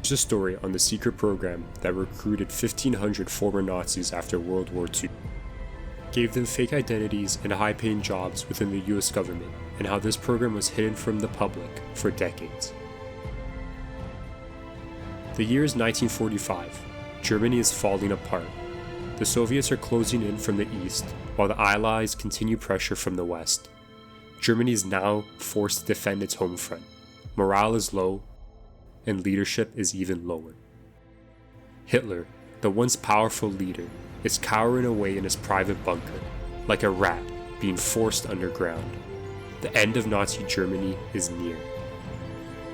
Here's a story on the secret program that recruited 1,500 former Nazis after World War II, gave them fake identities and high-paying jobs within the US government, and how this program was hidden from the public for decades. The year is 1945. Germany is falling apart. The Soviets are closing in from the east, while the Allies continue pressure from the west. Germany is now forced to defend its home front. Morale is low, and leadership is even lower. Hitler, the once powerful leader, is cowering away in his private bunker, like a rat being forced underground. The end of Nazi Germany is near.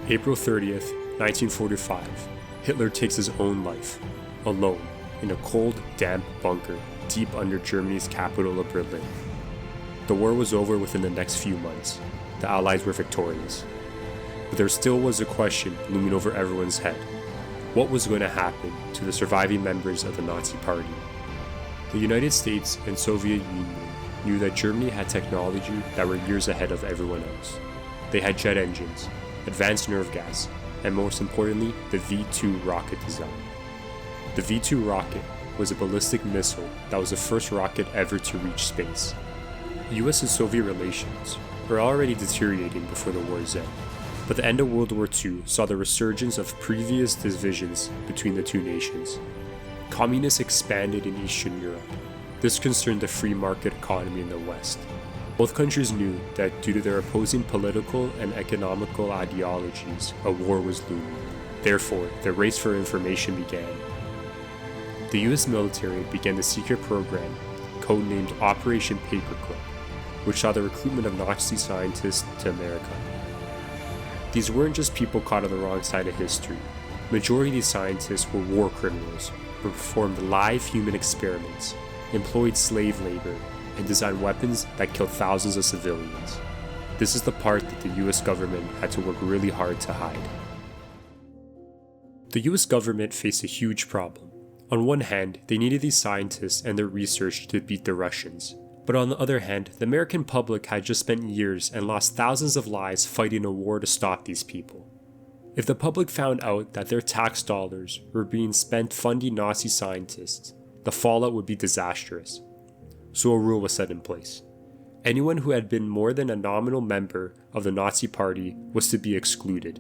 April 30th, 1945, Hitler takes his own life, alone, in a cold, damp bunker deep under Germany's capital of Berlin. The war was over within the next few months. The Allies were victorious. But there still was a question looming over everyone's head. What was going to happen to the surviving members of the Nazi Party? The United States and Soviet Union knew that Germany had technology that were years ahead of everyone else. They had jet engines, advanced nerve gas, and most importantly, the V-2 rocket design. The V-2 rocket was a ballistic missile that was the first rocket ever to reach space. US and Soviet relations were already deteriorating before the war's end, but the end of World War II saw the resurgence of previous divisions between the two nations. Communists expanded in Eastern Europe. This concerned the free market economy in the West. Both countries knew that due to their opposing political and economical ideologies, a war was looming. Therefore, the race for information began. The US military began the secret program, codenamed Operation Paperclip, which saw the recruitment of Nazi scientists to America. These weren't just people caught on the wrong side of history. Majority of these scientists were war criminals who performed live human experiments, employed slave labor, and designed weapons that killed thousands of civilians. This is the part that the US government had to work really hard to hide. The US government faced a huge problem. On one hand, they needed these scientists and their research to beat the Russians. But on the other hand, the American public had just spent years and lost thousands of lives fighting a war to stop these people. If the public found out that their tax dollars were being spent funding Nazi scientists, the fallout would be disastrous. So a rule was set in place. Anyone who had been more than a nominal member of the Nazi Party was to be excluded.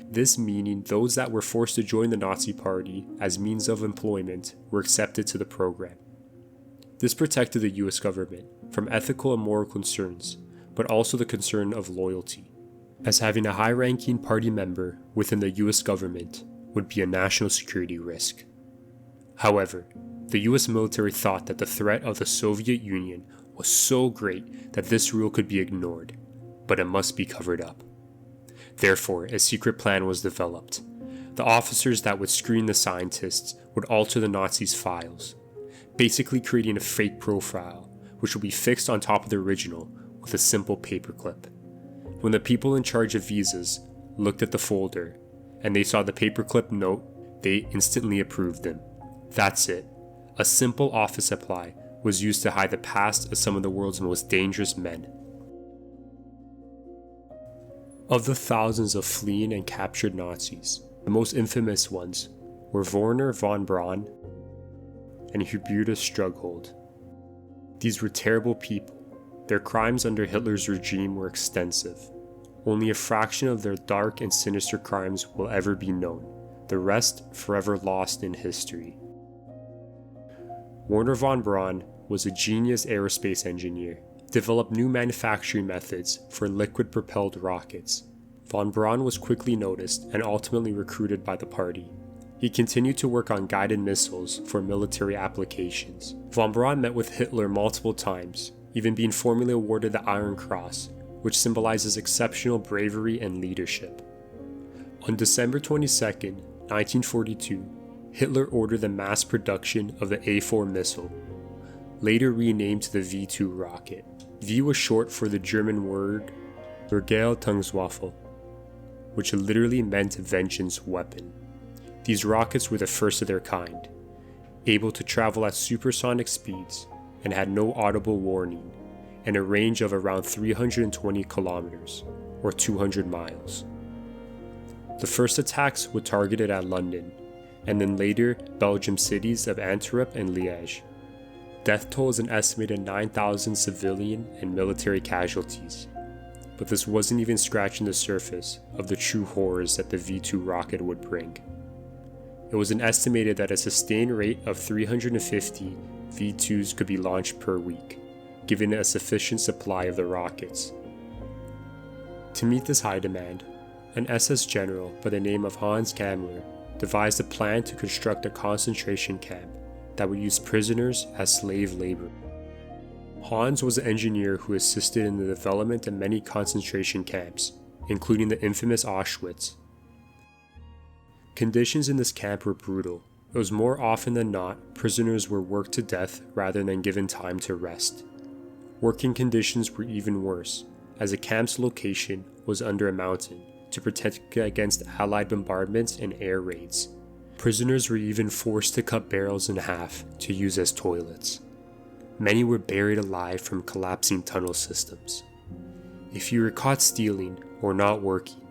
This meaning those that were forced to join the Nazi Party as means of employment were accepted to the program. This protected the US government from ethical and moral concerns, but also the concern of loyalty, as having a high-ranking party member within the US government would be a national security risk. However, the US military thought that the threat of the Soviet Union was so great that this rule could be ignored, but it must be covered up. Therefore, a secret plan was developed. The officers that would screen the scientists would alter the Nazis' files, basically creating a fake profile, which would be fixed on top of the original with a simple paperclip. When the people in charge of visas looked at the folder and they saw the paperclip note, they instantly approved them. That's it. A simple office supply was used to hide the past of some of the world's most dangerous men. Of the thousands of fleeing and captured Nazis, the most infamous ones were Wernher von Braun and Hubertus Strughold. These were terrible people. Their crimes under Hitler's regime were extensive. Only a fraction of their dark and sinister crimes will ever be known, the rest forever lost in history. Wernher von Braun was a genius aerospace engineer, developed new manufacturing methods for liquid-propelled rockets. Von Braun was quickly noticed and ultimately recruited by the party. He continued to work on guided missiles for military applications. Von Braun met with Hitler multiple times, even being formally awarded the Iron Cross, which symbolizes exceptional bravery and leadership. On December 22, 1942, Hitler ordered the mass production of the A-4 missile, later renamed to the V-2 rocket. V was short for the German word Vergeltungswaffe, which literally meant vengeance weapon. These rockets were the first of their kind, able to travel at supersonic speeds and had no audible warning, and a range of around 320 kilometers, or 200 miles. The first attacks were targeted at London, and then later Belgium cities of Antwerp and Liège. Death toll is an estimated 9,000 civilian and military casualties, but this wasn't even scratching the surface of the true horrors that the V2 rocket would bring. It was estimated that a sustained rate of 350 V2s could be launched per week, given a sufficient supply of the rockets. To meet this high demand, an SS general by the name of Hans Kammler devised a plan to construct a concentration camp that would use prisoners as slave labor. Hans was an engineer who assisted in the development of many concentration camps, including the infamous Auschwitz. Conditions in this camp were brutal. It was more often than not, prisoners were worked to death rather than given time to rest. Working conditions were even worse, as the camp's location was under a mountain to protect against Allied bombardments and air raids. Prisoners were even forced to cut barrels in half to use as toilets. Many were buried alive from collapsing tunnel systems. If you were caught stealing or not working,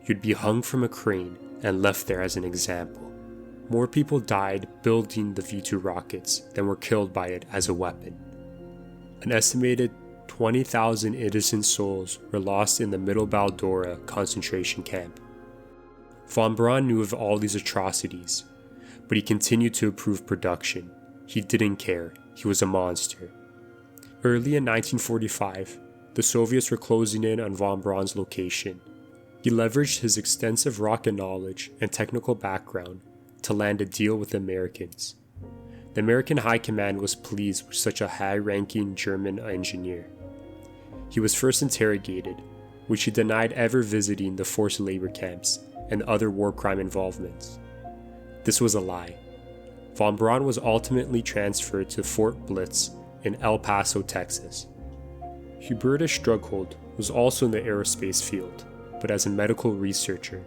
you'd be hung from a crane and left there as an example. More people died building the V2 rockets than were killed by it as a weapon. An estimated 20,000 innocent souls were lost in the Mittelbau-Dora concentration camp. Von Braun knew of all these atrocities, but he continued to improve production. He didn't care. He was a monster. Early in 1945, the Soviets were closing in on von Braun's location. He leveraged his extensive rocket knowledge and technical background to land a deal with the Americans. The American High Command was pleased with such a high-ranking German engineer. He was first interrogated, which he denied ever visiting the forced labor camps and other war crime involvements. This was a lie. Von Braun was ultimately transferred to Fort Blitz in El Paso, Texas. Hubertus Strughold was also in the aerospace field, but as a medical researcher.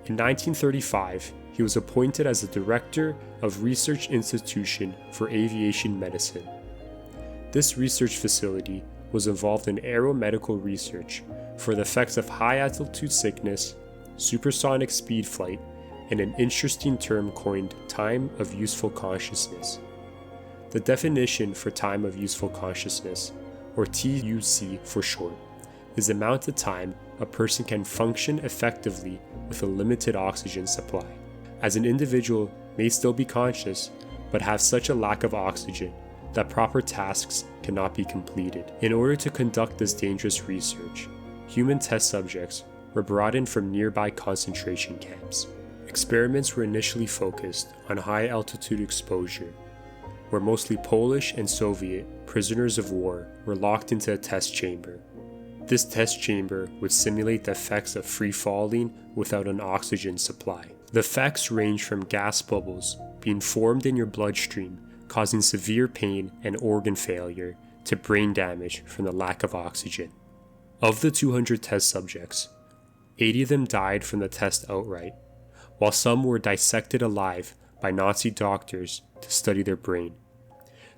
In 1935, he was appointed as the director of Research Institution for Aviation Medicine. This research facility was involved in aeromedical research for the effects of high-altitude sickness, supersonic speed flight, and an interesting term coined time of useful consciousness. The definition for time of useful consciousness, or TUC for short, is the amount of time a person can function effectively with a limited oxygen supply, as an individual may still be conscious but have such a lack of oxygen that proper tasks cannot be completed. In order to conduct this dangerous research, human test subjects were brought in from nearby concentration camps. Experiments were initially focused on high-altitude exposure, where mostly Polish and Soviet prisoners of war were locked into a test chamber. This test chamber would simulate the effects of free falling without an oxygen supply. The effects range from gas bubbles being formed in your bloodstream, causing severe pain and organ failure, to brain damage from the lack of oxygen. Of the 200 test subjects, 80 of them died from the test outright, while some were dissected alive by Nazi doctors to study their brain.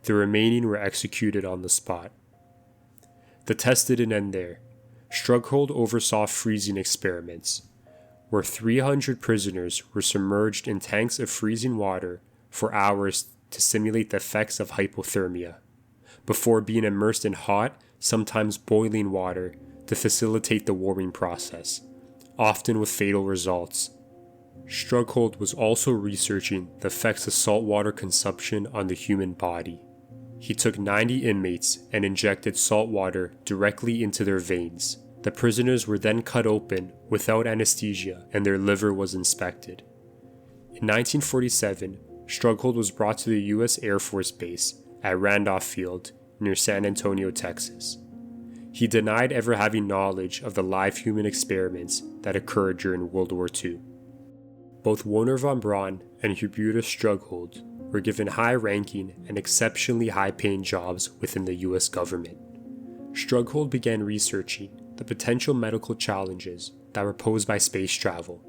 The remaining were executed on the spot. The test didn't end there. Strughold oversaw freezing experiments, where 300 prisoners were submerged in tanks of freezing water for hours to simulate the effects of hypothermia, before being immersed in hot, sometimes boiling water to facilitate the warming process, often with fatal results. Strughold was also researching the effects of saltwater consumption on the human body. He took 90 inmates and injected salt water directly into their veins. The prisoners were then cut open without anesthesia and their liver was inspected. In 1947, Strughold was brought to the U.S. Air Force Base at Randolph Field near San Antonio, Texas. He denied ever having knowledge of the live human experiments that occurred during World War II. Both Wernher von Braun and Hubertus Strughold were given high-ranking and exceptionally high-paying jobs within the U.S. government. Strughold began researching the potential medical challenges that were posed by space travel,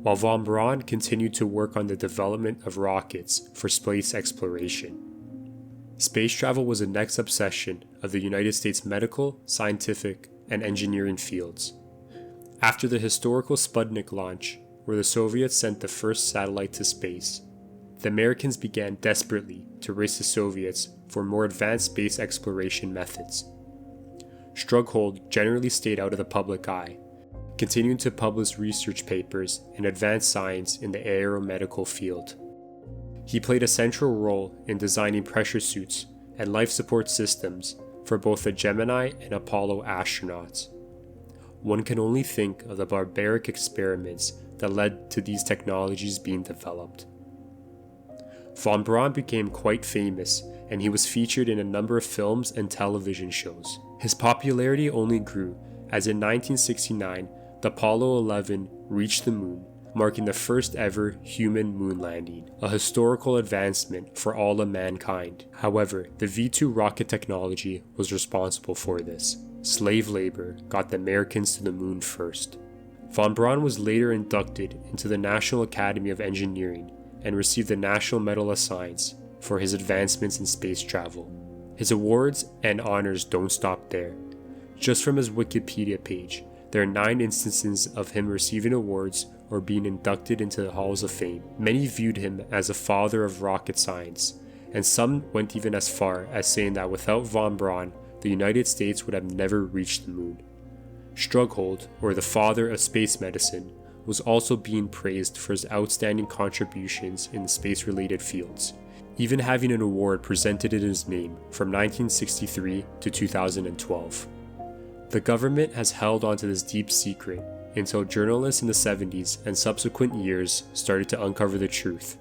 while von Braun continued to work on the development of rockets for space exploration. Space travel was the next obsession of the United States medical, scientific, and engineering fields. After the historical Sputnik launch, where the Soviets sent the first satellite to space, the Americans began desperately to race the Soviets for more advanced space exploration methods. Strughold generally stayed out of the public eye, continuing to publish research papers and advance science in the aeromedical field. He played a central role in designing pressure suits and life support systems for both the Gemini and Apollo astronauts. One can only think of the barbaric experiments that led to these technologies being developed. Von Braun became quite famous, and he was featured in a number of films and television shows. His popularity only grew as in 1969, the Apollo 11 reached the moon, marking the first ever human moon landing, a historical advancement for all of mankind. However, the V-2 rocket technology was responsible for this. Slave labor got the Americans to the moon first. Von Braun was later inducted into the National Academy of Engineering and received the National Medal of Science for his advancements in space travel. His awards and honors don't stop there. Just from his Wikipedia page, there are 9 instances of him receiving awards or being inducted into the halls of fame. Many viewed him as a father of rocket science, and some went even as far as saying that without von Braun, the United States would have never reached the moon. Strughold, or the father of space medicine, was also being praised for his outstanding contributions in the space-related fields, even having an award presented in his name from 1963 to 2012. The government has held onto this deep secret until journalists in the 70s and subsequent years started to uncover the truth.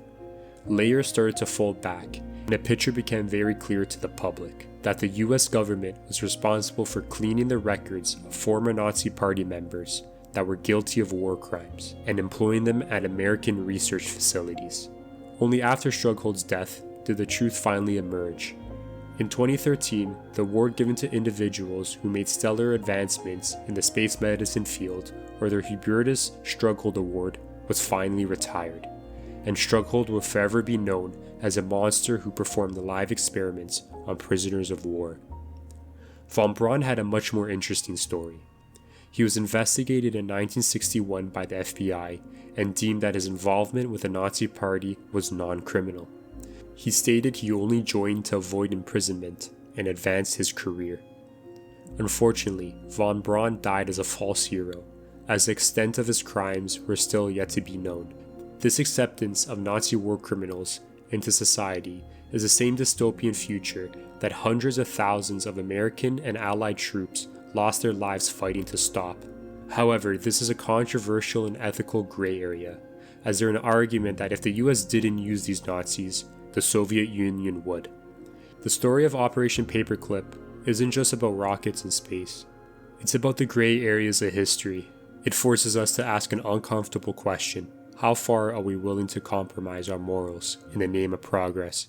Layers started to fold back, and a picture became very clear to the public that the US government was responsible for cleaning the records of former Nazi Party members that were guilty of war crimes and employing them at American research facilities. Only after Strughold's death did the truth finally emerge. In 2013, the award given to individuals who made stellar advancements in the space medicine field, or their Hubertus Strughold Award, was finally retired, and Strughold will forever be known as a monster who performed the live experiments on prisoners of war. Von Braun had a much more interesting story. He was investigated in 1961 by the FBI and deemed that his involvement with the Nazi Party was non-criminal. He stated he only joined to avoid imprisonment and advance his career. Unfortunately, von Braun died as a false hero, as the extent of his crimes were still yet to be known. This acceptance of Nazi war criminals into society is the same dystopian future that hundreds of thousands of American and Allied troops lost their lives fighting to stop. However, this is a controversial and ethical gray area, as there is an argument that if the US didn't use these Nazis, the Soviet Union would. The story of Operation Paperclip isn't just about rockets in space. It's about the gray areas of history. It forces us to ask an uncomfortable question. How far are we willing to compromise our morals in the name of progress?